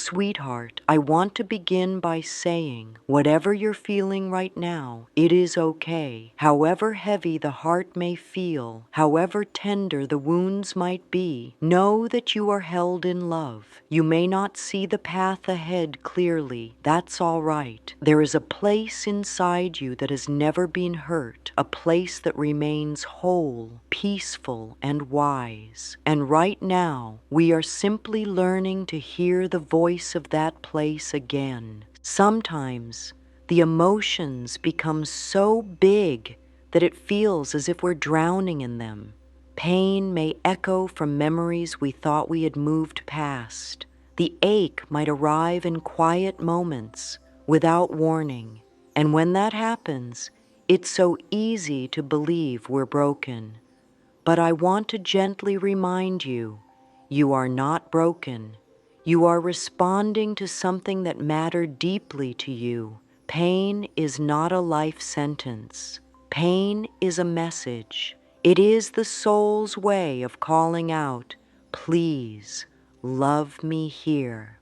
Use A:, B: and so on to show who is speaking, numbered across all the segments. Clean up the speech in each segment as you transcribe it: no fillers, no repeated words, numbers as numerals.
A: sweetheart, I want to begin by saying, whatever you're feeling right now, it is okay. However heavy the heart may feel, however tender the wounds might be, know that you are held in love. You may not see the path ahead clearly. That's all right. There is a place inside you that has never been hurt, a place that remains whole, peaceful, and wise. And right now, we are simply learning to hear the voice of that place again. Sometimes, the emotions become so big that it feels as if we're drowning in them. Pain may echo from memories we thought we had moved past. The ache might arrive in quiet moments, without warning. And when that happens, it's so easy to believe we're broken. But I want to gently remind you, you are not broken. You are responding to something that mattered deeply to you. Pain is not a life sentence. Pain is a message. It is the soul's way of calling out, please, love me here.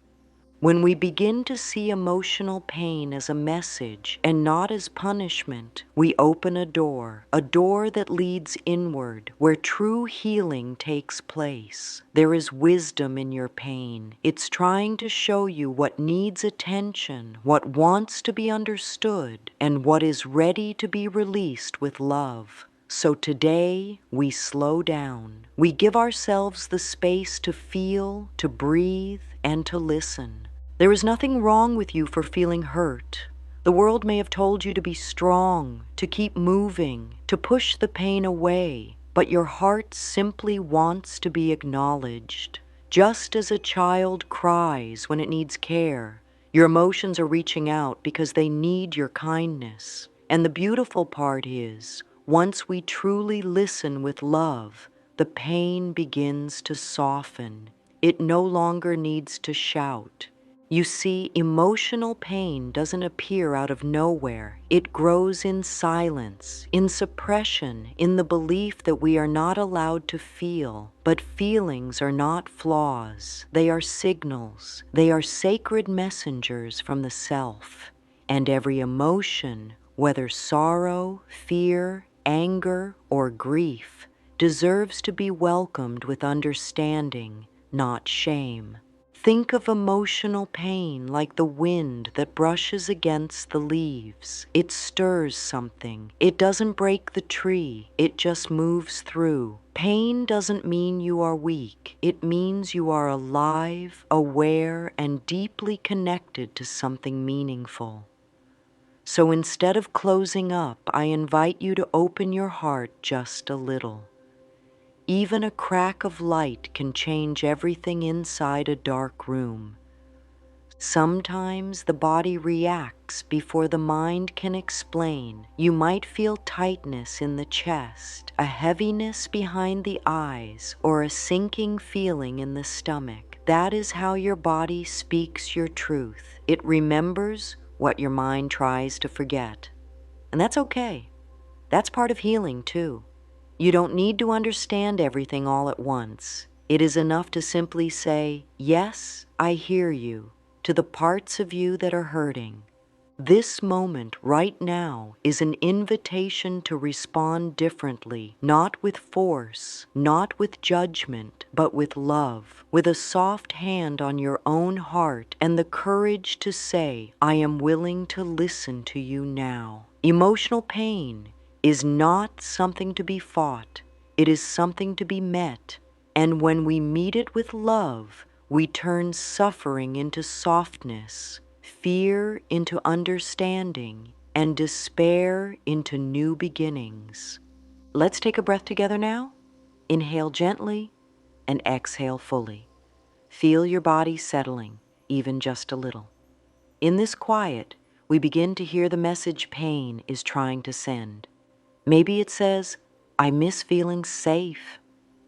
A: When we begin to see emotional pain as a message and not as punishment, we open a door that leads inward, where true healing takes place. There is wisdom in your pain. It's trying to show you what needs attention, what wants to be understood, and what is ready to be released with love. So today, we slow down. We give ourselves the space to feel, to breathe, and to listen. There is nothing wrong with you for feeling hurt. The world may have told you to be strong, to keep moving, to push the pain away, but your heart simply wants to be acknowledged. Just as a child cries when it needs care, your emotions are reaching out because they need your kindness. And the beautiful part is, once we truly listen with love, the pain begins to soften. It no longer needs to shout. You see, emotional pain doesn't appear out of nowhere. It grows in silence, in suppression, in the belief that we are not allowed to feel. But feelings are not flaws. They are signals. They are sacred messengers from the self. And every emotion, whether sorrow, fear, anger, or grief, deserves to be welcomed with understanding, not shame. Think of emotional pain like the wind that brushes against the leaves. It stirs something. It doesn't break the tree. It just moves through. Pain doesn't mean you are weak. It means you are alive, aware, and deeply connected to something meaningful. So instead of closing up, I invite you to open your heart just a little. Even a crack of light can change everything inside a dark room. Sometimes the body reacts before the mind can explain. You might feel tightness in the chest, a heaviness behind the eyes, or a sinking feeling in the stomach. That is how your body speaks your truth. It remembers what your mind tries to forget. And that's okay. That's part of healing too. You don't need to understand everything all at once. It is enough to simply say, yes, I hear you, to the parts of you that are hurting. This moment right now is an invitation to respond differently, not with force, not with judgment, but with love, with a soft hand on your own heart and the courage to say, I am willing to listen to you now. Emotional pain is not something to be fought. It is something to be met. And when we meet it with love, we turn suffering into softness, fear into understanding, and despair into new beginnings. Let's take a breath together now. Inhale gently and exhale fully. Feel your body settling, even just a little. In this quiet, we begin to hear the message pain is trying to send. Maybe it says, I miss feeling safe.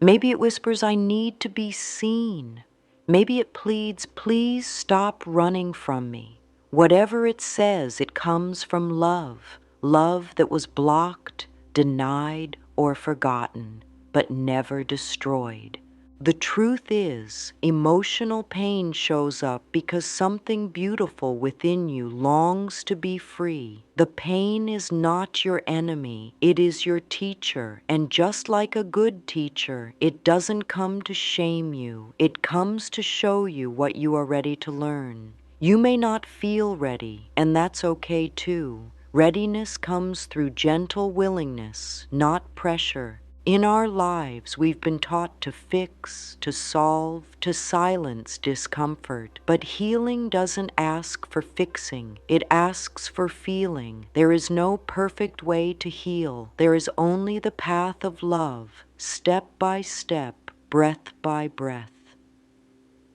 A: Maybe it whispers, I need to be seen. Maybe it pleads, please stop running from me. Whatever it says, it comes from love. Love that was blocked, denied, or forgotten, but never destroyed. The truth is, emotional pain shows up because something beautiful within you longs to be free. The pain is not your enemy, it is your teacher, and just like a good teacher, it doesn't come to shame you, it comes to show you what you are ready to learn. You may not feel ready, and that's okay too. Readiness comes through gentle willingness, not pressure. In our lives, we've been taught to fix, to solve, to silence discomfort. But healing doesn't ask for fixing, it asks for feeling. There is no perfect way to heal. There is only the path of love, step by step, breath by breath.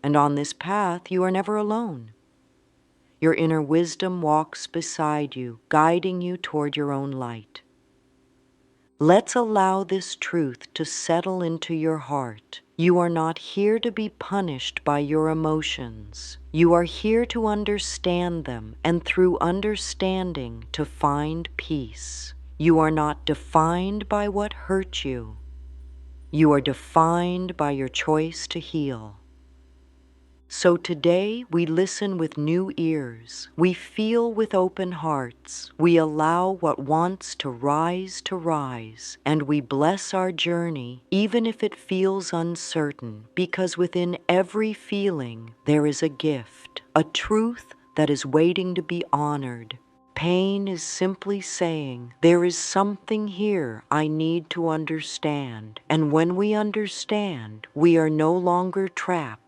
A: And on this path, you are never alone. Your inner wisdom walks beside you, guiding you toward your own light. Let's allow this truth to settle into your heart. You are not here to be punished by your emotions. You are here to understand them, and through understanding, to find peace. You are not defined by what hurt you. You are defined by your choice to heal. So today we listen with new ears, we feel with open hearts, we allow what wants to rise, and we bless our journey even if it feels uncertain, because within every feeling there is a gift, a truth that is waiting to be honored. Pain is simply saying, there is something here I need to understand, and when we understand, we are no longer trapped.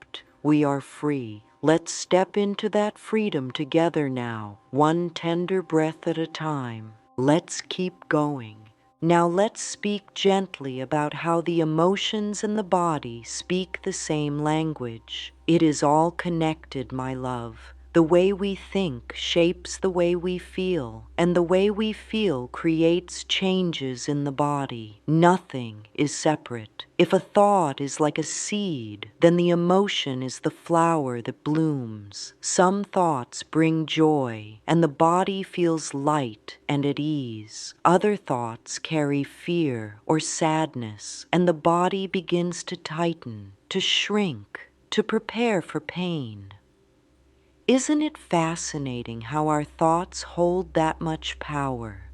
A: We are free. Let's step into that freedom together now, one tender breath at a time. Let's keep going. Now let's speak gently about how the emotions and the body speak the same language. It is all connected, my love. The way we think shapes the way we feel, and the way we feel creates changes in the body. Nothing is separate. If a thought is like a seed, then the emotion is the flower that blooms. Some thoughts bring joy, and the body feels light and at ease. Other thoughts carry fear or sadness, and the body begins to tighten, to shrink, to prepare for pain. Isn't it fascinating how our thoughts hold that much power?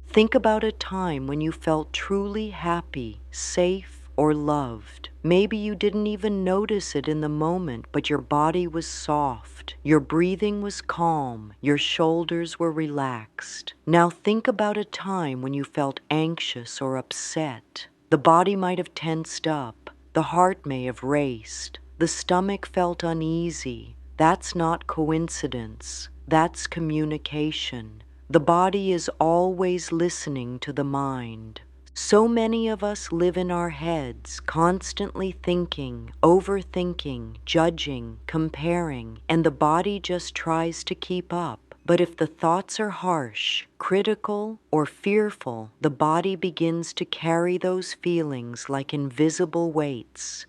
A: Think about a time when you felt truly happy, safe, or loved. Maybe you didn't even notice it in the moment, but your body was soft, your breathing was calm, your shoulders were relaxed. Now think about a time when you felt anxious or upset. The body might have tensed up, the heart may have raced, the stomach felt uneasy. That's not coincidence, that's communication. The body is always listening to the mind. So many of us live in our heads, constantly thinking, overthinking, judging, comparing, and the body just tries to keep up. But if the thoughts are harsh, critical, or fearful, the body begins to carry those feelings like invisible weights.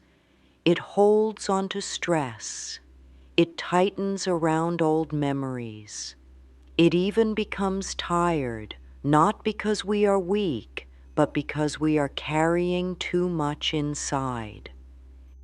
A: It holds onto stress. It tightens around old memories. It even becomes tired, not because we are weak, but because we are carrying too much inside.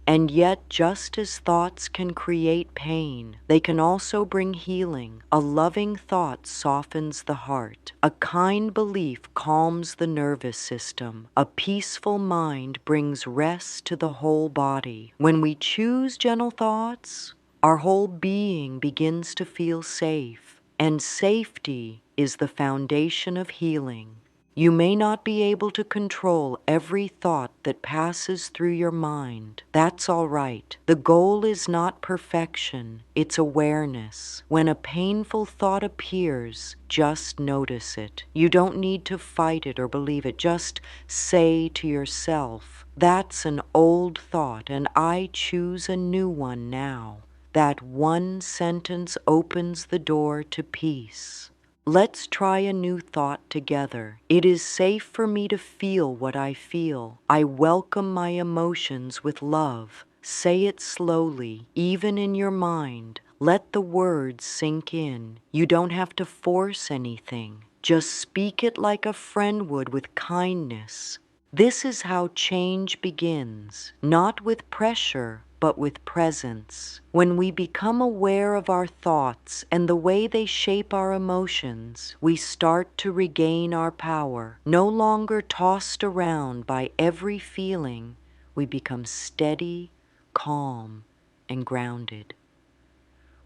A: And yet, just as thoughts can create pain, they can also bring healing. A loving thought softens the heart. A kind belief calms the nervous system. A peaceful mind brings rest to the whole body. When we choose gentle thoughts, our whole being begins to feel safe. And safety is the foundation of healing. You may not be able to control every thought that passes through your mind. That's all right. The goal is not perfection, it's awareness. When a painful thought appears, just notice it. You don't need to fight it or believe it. Just say to yourself, that's an old thought and I choose a new one now. That one sentence opens the door to peace. Let's try a new thought together. It is safe for me to feel what I feel. I welcome my emotions with love. Say it slowly, even in your mind. Let the words sink in. You don't have to force anything. Just speak it like a friend would with kindness. This is how change begins, not with pressure, but with presence. When we become aware of our thoughts and the way they shape our emotions, we start to regain our power. No longer tossed around by every feeling, we become steady, calm, and grounded.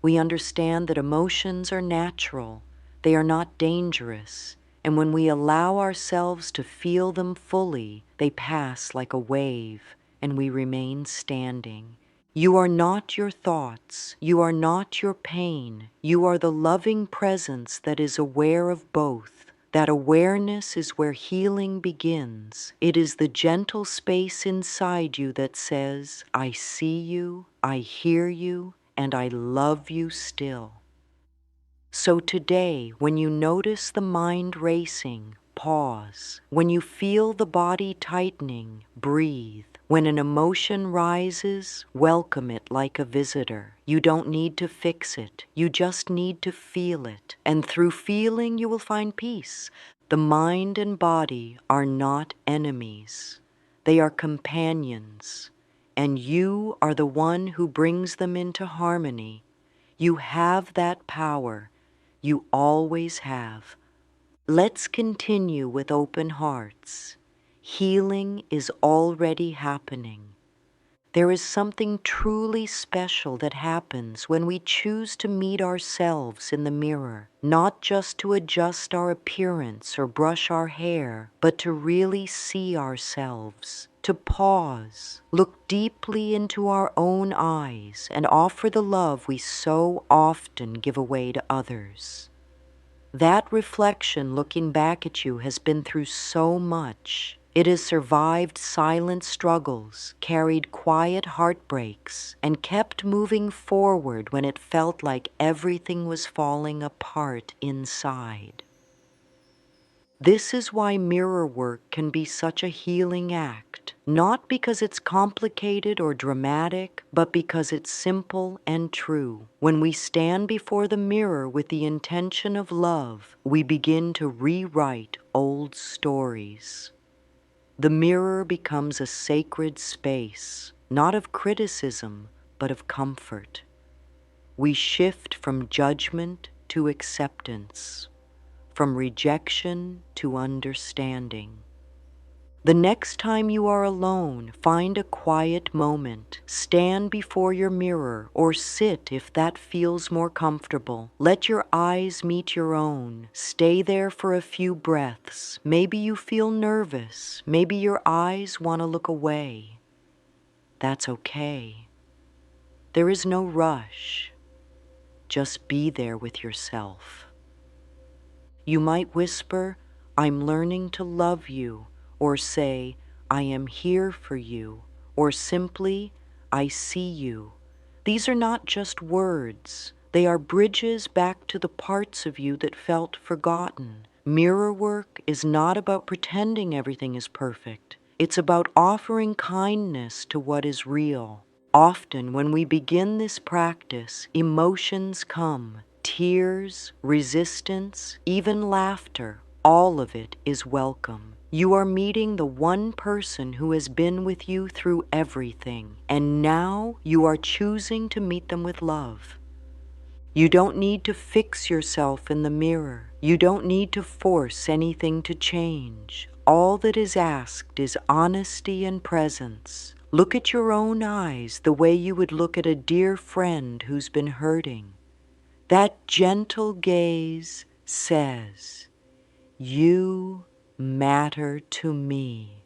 A: We understand that emotions are natural, they are not dangerous, and when we allow ourselves to feel them fully, they pass like a wave, and we remain standing. You are not your thoughts, you are not your pain, you are the loving presence that is aware of both. That awareness is where healing begins. It is the gentle space inside you that says, I see you, I hear you, and I love you still. So today, when you notice the mind racing, pause. When you feel the body tightening, breathe. When an emotion rises, welcome it like a visitor. You don't need to fix it. You just need to feel it. And through feeling, you will find peace. The mind and body are not enemies. They are companions. And you are the one who brings them into harmony. You have that power. You always have. Let's continue with open hearts. Healing is already happening. There is something truly special that happens when we choose to meet ourselves in the mirror, not just to adjust our appearance or brush our hair, but to really see ourselves, to pause, look deeply into our own eyes, and offer the love we so often give away to others. That reflection looking back at you has been through so much. It has survived silent struggles, carried quiet heartbreaks, and kept moving forward when it felt like everything was falling apart inside. This is why mirror work can be such a healing act, not because it's complicated or dramatic, but because it's simple and true. When we stand before the mirror with the intention of love, we begin to rewrite old stories. The mirror becomes a sacred space, not of criticism, but of comfort. We shift from judgment to acceptance, from rejection to understanding. The next time you are alone, find a quiet moment. Stand before your mirror or sit if that feels more comfortable. Let your eyes meet your own. Stay there for a few breaths. Maybe you feel nervous. Maybe your eyes want to look away. That's okay. There is no rush. Just be there with yourself. You might whisper, I'm learning to love you, or say, I am here for you, or simply, I see you. These are not just words. They are bridges back to the parts of you that felt forgotten. Mirror work is not about pretending everything is perfect. It's about offering kindness to what is real. Often when we begin this practice, emotions come. Tears, resistance, even laughter, all of it is welcome. You are meeting the one person who has been with you through everything, and now you are choosing to meet them with love. You don't need to fix yourself in the mirror. You don't need to force anything to change. All that is asked is honesty and presence. Look at your own eyes the way you would look at a dear friend who's been hurting. That gentle gaze says, you matter to me.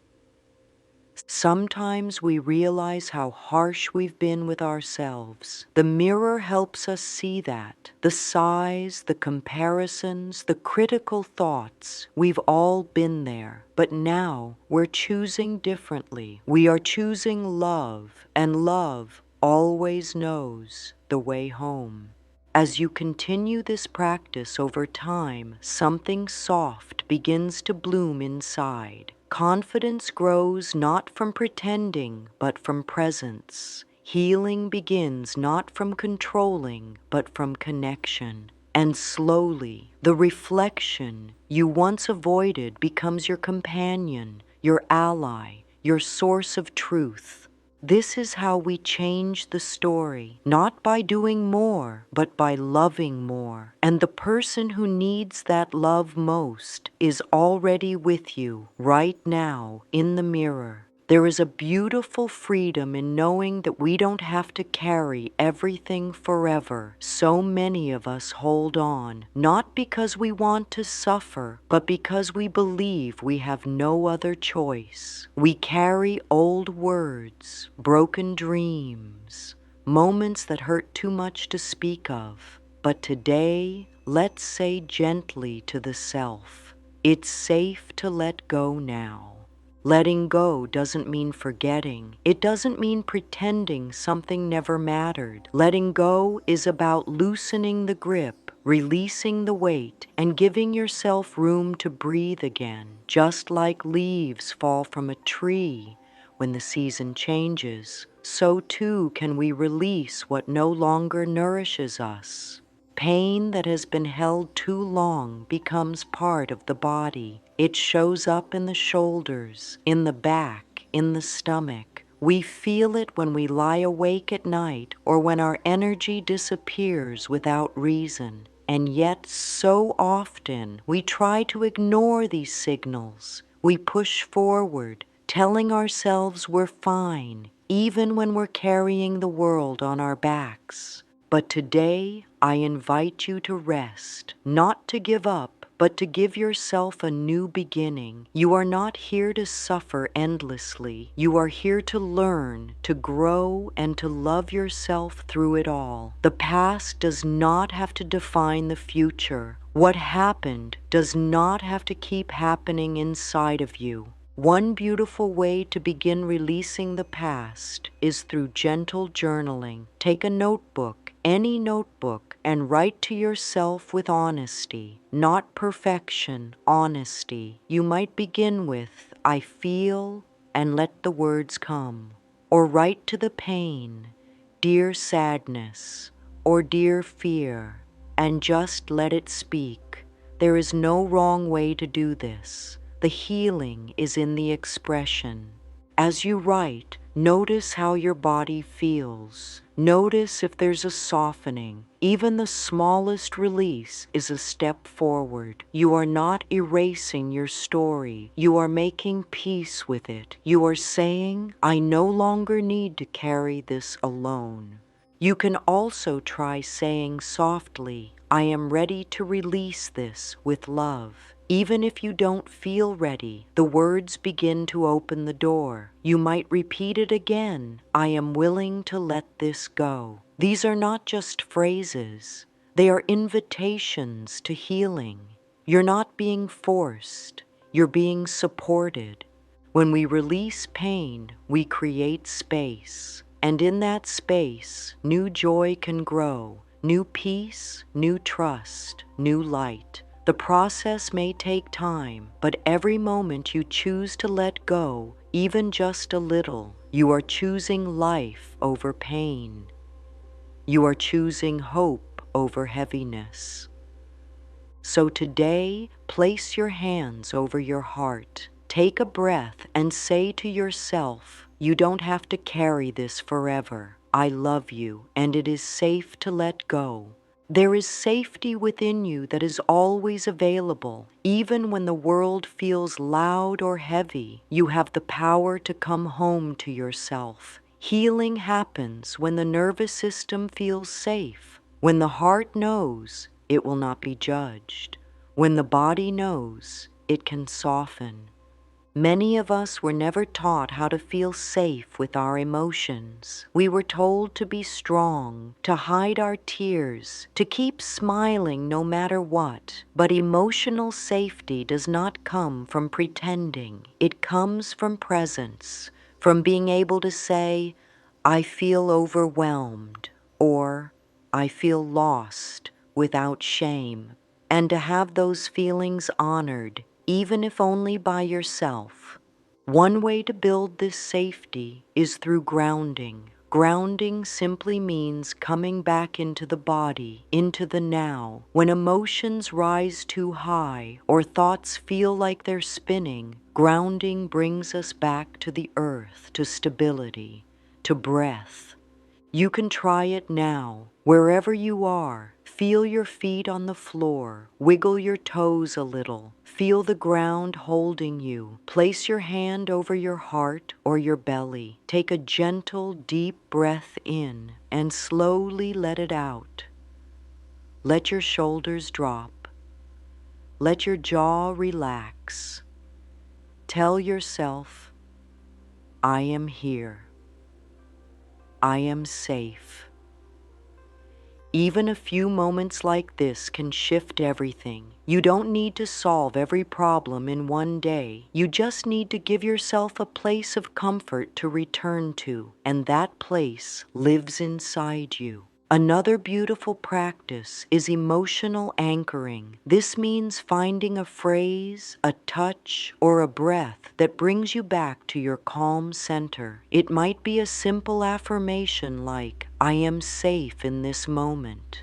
A: Sometimes we realize how harsh we've been with ourselves. The mirror helps us see that. The sighs, the comparisons, the critical thoughts, we've all been there. But now we're choosing differently. We are choosing love, and love always knows the way home. As you continue this practice over time, something soft begins to bloom inside. Confidence grows not from pretending, but from presence. Healing begins not from controlling, but from connection. And slowly, the reflection you once avoided becomes your companion. your ally, your source of truth. This is how we change the story, not by doing more, but by loving more. And the person who needs that love most is already with you right now in the mirror. There is a beautiful freedom in knowing that we don't have to carry everything forever. So many of us hold on, not because we want to suffer, but because we believe we have no other choice. We carry old words, broken dreams, moments that hurt too much to speak of. But today, let's say gently to the self, it's safe to let go now. Letting go doesn't mean forgetting. It doesn't mean pretending something never mattered. Letting go is about loosening the grip, releasing the weight, and giving yourself room to breathe again. Just like leaves fall from a tree when the season changes, so too can we release what no longer nourishes us. Pain that has been held too long becomes part of the body. It shows up in the shoulders, in the back, in the stomach. We feel it when we lie awake at night or when our energy disappears without reason. And yet, so often, we try to ignore these signals. We push forward, telling ourselves we're fine, even when we're carrying the world on our backs. But today, I invite you to rest, not to give up, but to give yourself a new beginning. You are not here to suffer endlessly. You are here to learn, to grow, and to love yourself through it all. The past does not have to define the future. What happened does not have to keep happening inside of you. One beautiful way to begin releasing the past is through gentle journaling. Take a notebook, any notebook, and write to yourself with honesty, not perfection, honesty. You might begin with, I feel, and let the words come. Or write to the pain, dear sadness, or dear fear, and just let it speak. There is no wrong way to do this. The healing is in the expression. As you write, notice how your body feels. Notice if there's a softening. Even the smallest release is a step forward. You are not erasing your story. You are making peace with it. You are saying, I no longer need to carry this alone. You can also try saying softly, I am ready to release this with love. Even if you don't feel ready, the words begin to open the door. You might repeat it again, I am willing to let this go. These are not just phrases. They are invitations to healing. You're not being forced. You're being supported. When we release pain, we create space. And in that space, new joy can grow, new peace, new trust, new light. The process may take time, but every moment you choose to let go, even just a little, you are choosing life over pain. You are choosing hope over heaviness. So today, place your hands over your heart. Take a breath and say to yourself, you don't have to carry this forever. I love you, and it is safe to let go. There is safety within you that is always available. Even when the world feels loud or heavy, you have the power to come home to yourself. Healing happens when the nervous system feels safe, when the heart knows it will not be judged, when the body knows it can soften. Many of us were never taught how to feel safe with our emotions. We were told to be strong, to hide our tears, to keep smiling no matter what. But emotional safety does not come from pretending. It comes from presence, from being able to say, I feel overwhelmed, or I feel lost without shame, and to have those feelings honored, even if only by yourself. One way to build this safety is through grounding. Grounding simply means coming back into the body, into the now. When emotions rise too high or thoughts feel like they're spinning, grounding brings us back to the earth, to stability, to breath. You can try it now. Wherever you are, feel your feet on the floor, wiggle your toes a little, feel the ground holding you. Place your hand over your heart or your belly. Take a gentle, deep breath in and slowly let it out. Let your shoulders drop. Let your jaw relax. Tell yourself, I am here. I am safe. Even a few moments like this can shift everything. You don't need to solve every problem in one day. You just need to give yourself a place of comfort to return to, and that place lives inside you. Another beautiful practice is emotional anchoring. This means finding a phrase, a touch, or a breath that brings you back to your calm center. It might be a simple affirmation like, I am safe in this moment.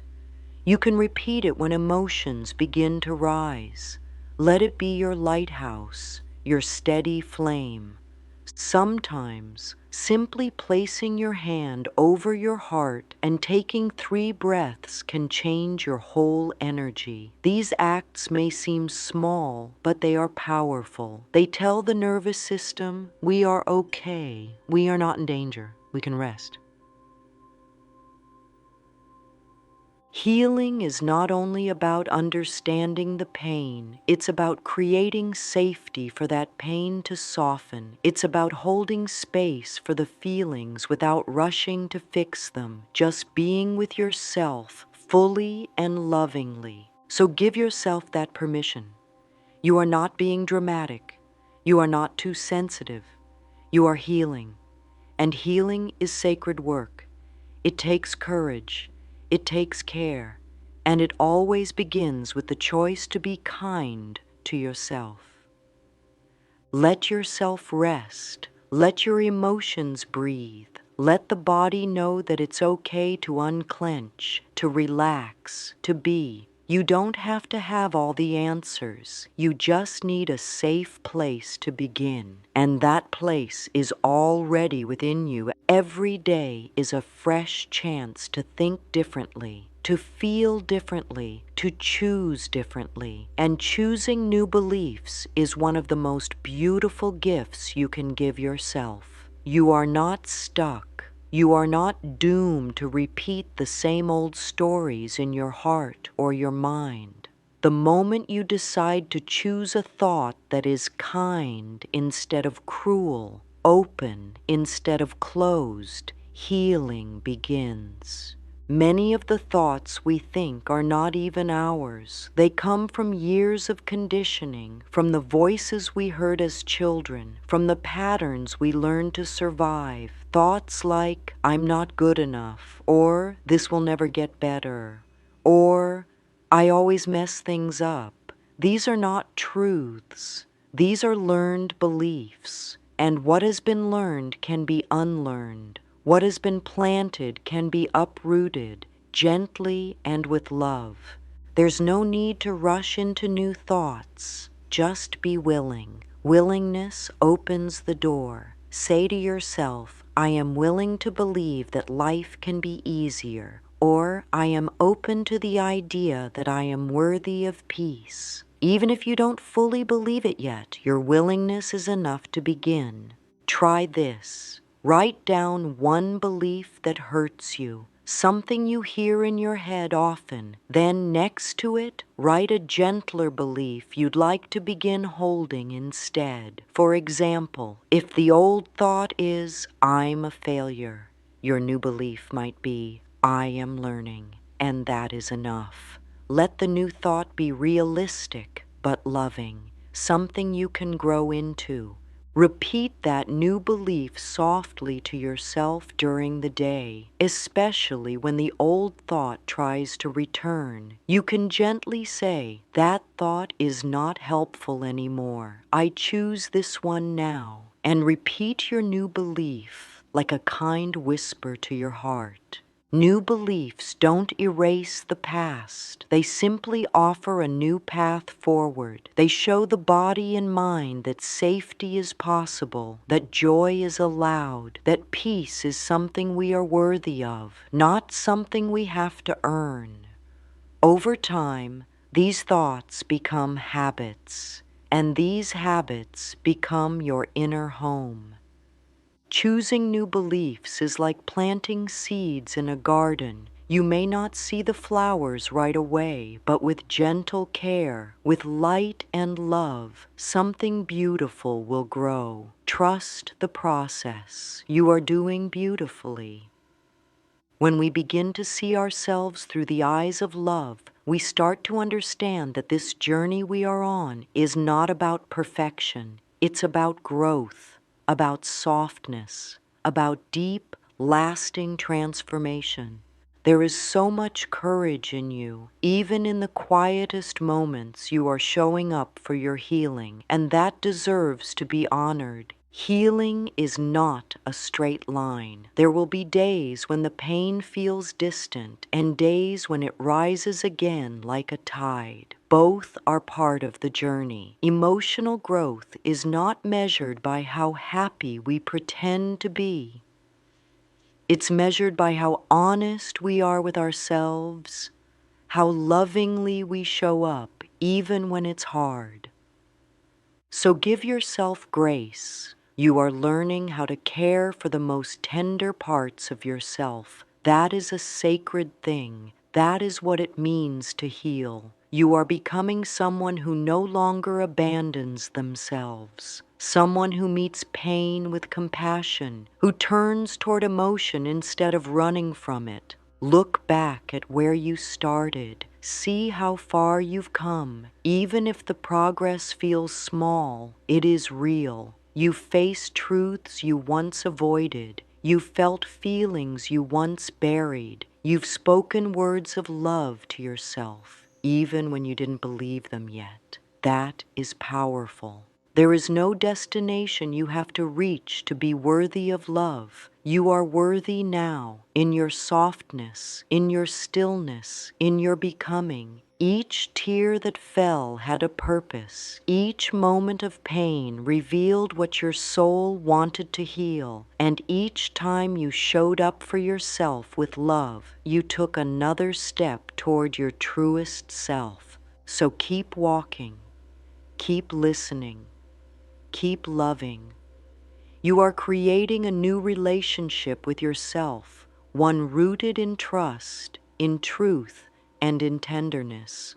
A: You can repeat it when emotions begin to rise. Let it be your lighthouse, your steady flame. Sometimes, simply placing your hand over your heart and taking 3 breaths can change your whole energy. These acts may seem small, but they are powerful. They tell the nervous system, we are okay, we are not in danger, we can rest. Healing is not only about understanding the pain, it's about creating safety for that pain to soften. It's about holding space for the feelings without rushing to fix them, just being with yourself fully and lovingly. So give yourself that permission. You are not being dramatic. You are not too sensitive. You are healing. And healing is sacred work. It takes courage. It takes care, and it always begins with the choice to be kind to yourself. Let yourself rest. Let your emotions breathe. Let the body know that it's okay to unclench, to relax, to be. You don't have to have all the answers. You just need a safe place to begin. And that place is already within you. Every day is a fresh chance to think differently, to feel differently, to choose differently. And choosing new beliefs is one of the most beautiful gifts you can give yourself. You are not stuck. You are not doomed to repeat the same old stories in your heart or your mind. The moment you decide to choose a thought that is kind instead of cruel, open instead of closed, healing begins. Many of the thoughts we think are not even ours. They come from years of conditioning, from the voices we heard as children, from the patterns we learned to survive. Thoughts like, I'm not good enough, or this will never get better, or I always mess things up. These are not truths. These are learned beliefs. And what has been learned can be unlearned. What has been planted can be uprooted gently and with love. There's no need to rush into new thoughts. Just be willing. Willingness opens the door. Say to yourself, I am willing to believe that life can be easier, or I am open to the idea that I am worthy of peace. Even if you don't fully believe it yet, your willingness is enough to begin. Try this. Write down one belief that hurts you, something you hear in your head often. Then next to it, write a gentler belief you'd like to begin holding instead. For example, if the old thought is, I'm a failure, your new belief might be, I am learning, and that is enough. Let the new thought be realistic but loving, something you can grow into. Repeat that new belief softly to yourself during the day, especially when the old thought tries to return. You can gently say, that thought is not helpful anymore. I choose this one now. And repeat your new belief like a kind whisper to your heart. New beliefs don't erase the past. They simply offer a new path forward. They show the body and mind that safety is possible, that joy is allowed, that peace is something we are worthy of, not something we have to earn. Over time, these thoughts become habits, and these habits become your inner home. Choosing new beliefs is like planting seeds in a garden. You may not see the flowers right away, but with gentle care, with light and love, something beautiful will grow. Trust the process. You are doing beautifully. When we begin to see ourselves through the eyes of love, we start to understand that this journey we are on is not about perfection. It's about growth, about softness, about deep, lasting transformation. There is so much courage in you. Even in the quietest moments, you are showing up for your healing, and that deserves to be honored. Healing is not a straight line. There will be days when the pain feels distant and days when it rises again like a tide. Both are part of the journey. Emotional growth is not measured by how happy we pretend to be. It's measured by how honest we are with ourselves, how lovingly we show up even when it's hard. So give yourself grace. You are learning how to care for the most tender parts of yourself. That is a sacred thing. That is what it means to heal. You are becoming someone who no longer abandons themselves, someone who meets pain with compassion, who turns toward emotion instead of running from it. Look back at where you started. See how far you've come. Even if the progress feels small, it is real. You faced truths you once avoided. You felt feelings you once buried. You've spoken words of love to yourself, even when you didn't believe them yet. That is powerful. There is no destination you have to reach to be worthy of love. You are worthy now, in your softness, in your stillness, in your becoming. Each tear that fell had a purpose. Each moment of pain revealed what your soul wanted to heal. And each time you showed up for yourself with love, you took another step toward your truest self. So keep walking, keep listening, keep loving. You are creating a new relationship with yourself, one rooted in trust, in truth, and in tenderness.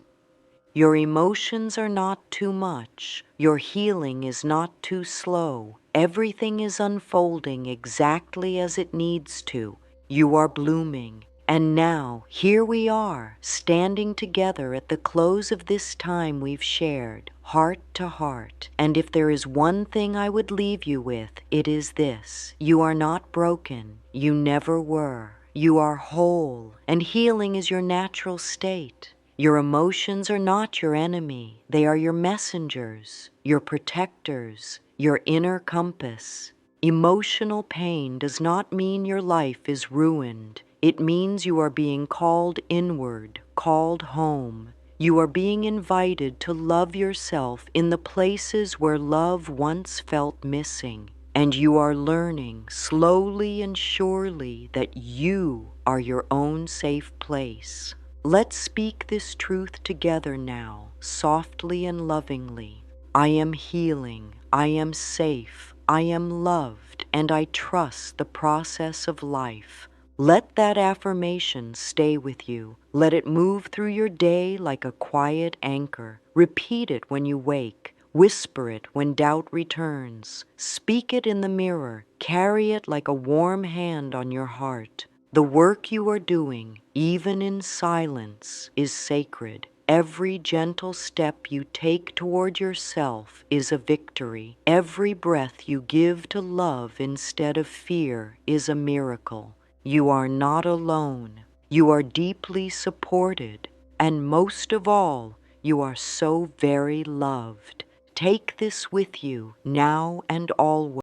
A: Your emotions are not too much. Your healing is not too slow. Everything is unfolding exactly as it needs to. You are blooming. And now, here we are, standing together at the close of this time we've shared, heart to heart. And if there is one thing I would leave you with, it is this: you are not broken. You never were. You are whole, and healing is your natural state. Your emotions are not your enemy. They are your messengers, your protectors, your inner compass. Emotional pain does not mean your life is ruined. It means you are being called inward, called home. You are being invited to love yourself in the places where love once felt missing. And you are learning slowly and surely that you are your own safe place. Let's speak this truth together now, softly and lovingly. I am healing. I am safe. I am loved, and I trust the process of life. Let that affirmation stay with you. Let it move through your day like a quiet anchor. Repeat it when you wake. Whisper it when doubt returns. Speak it in the mirror. Carry it like a warm hand on your heart. The work you are doing, even in silence, is sacred. Every gentle step you take toward yourself is a victory. Every breath you give to love instead of fear is a miracle. You are not alone. You are deeply supported. And most of all, you are so very loved. Take this with you now and always.